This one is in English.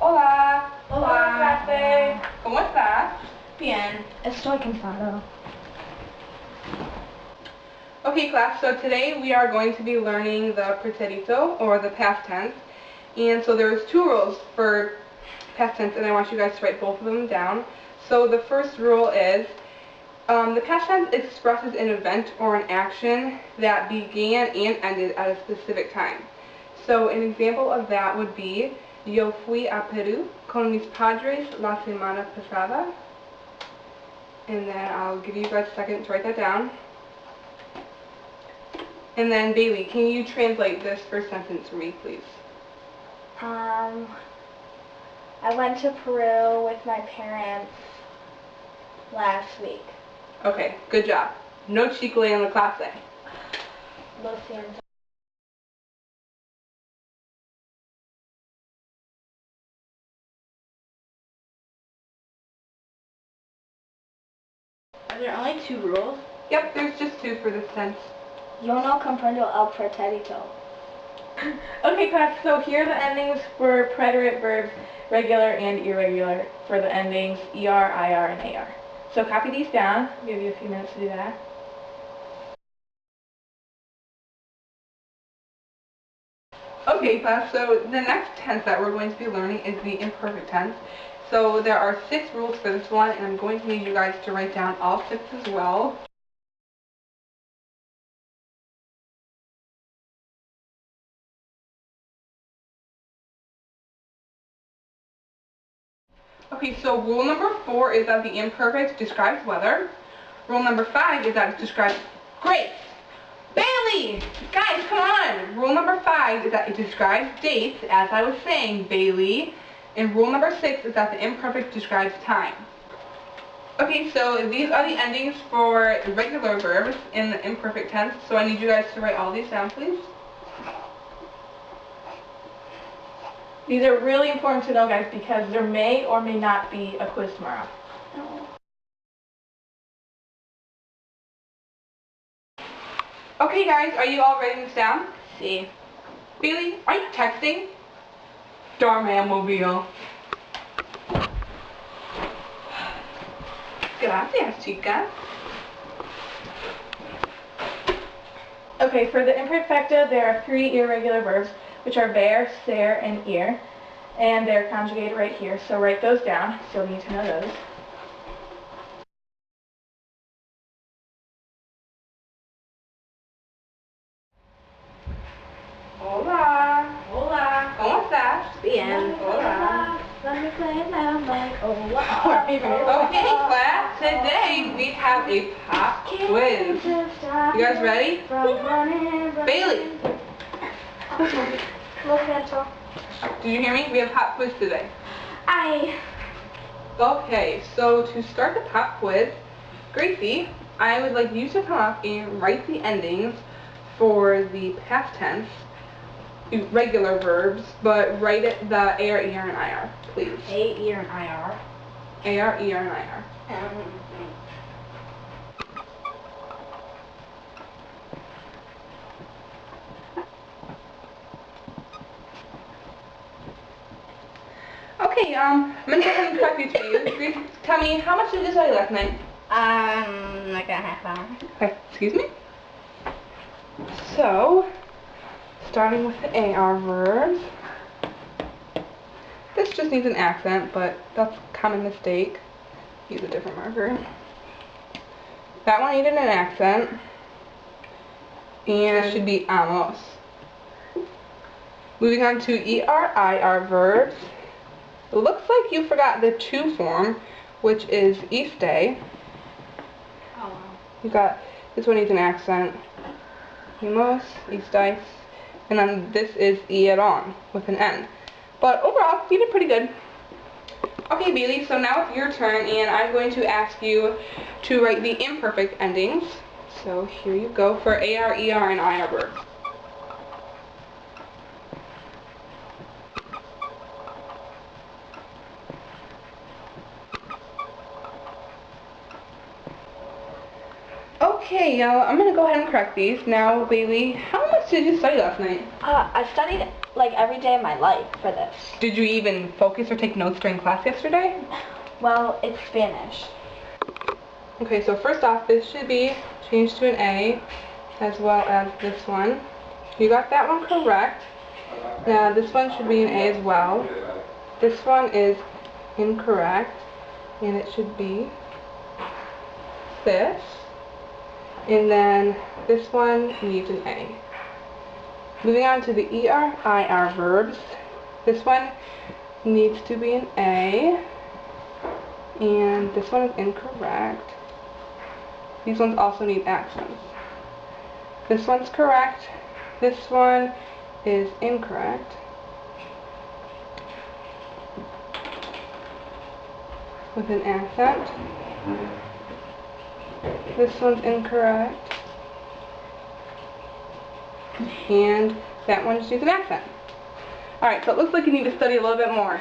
Hola. Hola, clase. ¿Cómo estás? Bien. Estoy cansado. Okay, class, so today we are going to be learning the pretérito, or the past tense. And so there's two rules for past tense, and I want you guys to write both of them down. So the first rule is, the past tense expresses an event or an action that began and ended at a specific time. So an example of that would be, yo fui a Perú con mis padres la semana pasada. And then I'll give you guys a second to write that down. And then Bailey, can you translate this first sentence for me, please? I went to Peru with my parents last week. Okay, good job. No chicle en la clase. Lo siento. Are there only two rules? Yep, there's just two for this tense. Yo no comprendo el pretérito. Okay, class, so here are the endings for preterite verbs, regular and irregular, for the endings ER, IR, and AR. So copy these down. I'll give you a few minutes to do that. Okay, class, so the next tense that we're going to be learning is the imperfect tense. So there are 6 rules for this one, and I'm going to need you guys to write down all 6 as well. Okay, so rule number 4 is that the imperfect describes weather. Rule number 5 is that it describes grace. Bailey! Guys, come on! Rule number 5 is that it describes dates, as I was saying, Bailey. And rule number 6 is that the imperfect describes time. Okay, so these are the endings for regular verbs in the imperfect tense. So I need you guys to write all these down, please. These are really important to know, guys, because there may or may not be a quiz tomorrow. Okay, guys, are you all writing this down? Sí. Bailey, are you texting? Starman Mobile. Gracias, chicas. Okay, for the imperfecta, there are 3 irregular verbs, which are ver, ser, and ir, and they're conjugated right here, so write those down. Still need to know those. Hola. Hola. ¿Cómo estás? Bien. Hola. Let me play now like hola. Okay, class, today we have a pop quiz. You guys ready? Bailey, Lo siento. did you hear me? We have a pop quiz today. Okay, so to start the pop quiz, Gracie, I would like you to come up and write the endings for the past tense, regular verbs, but write it the AR, ER, and IR, please. A, E, and IR. AR, ER, and IR. Okay, I'm going to go ahead and correct you two. Grace, tell me, how much did you study last night? Like a half hour. Okay, excuse me? So, starting with the AR verbs. This just needs an accent, but that's a common mistake. Use a different marker. That one needed an accent. And it should be amos. Moving on to ER, IR verbs. It looks like you forgot the to form, which is iste. Oh, wow. You got, this one needs an accent. Imos, istais. And then this is ieron with an N. But overall, you did pretty good. Okay, Bailey, so now it's your turn, and I'm going to ask you to write the imperfect endings. So here you go for AR, ER, and IR verbs. Okay, I'm going to go ahead and correct these. Now, Bailey, how much did you study last night? I studied like every day of my life for this. Did you even focus or take notes during class yesterday? Well, it's Spanish. Okay, so first off, this should be changed to an A, as well as this one. You got that one correct. Now this one should be an A as well. This one is incorrect, and it should be this. And then this one needs an A. Moving on to the ER-IR verbs. This one needs to be an A, and this one is incorrect. These ones also need accents. This one's correct. This one is incorrect. With an accent. This one's incorrect. And that one just needs an accent. Alright, so it looks like you need to study a little bit more.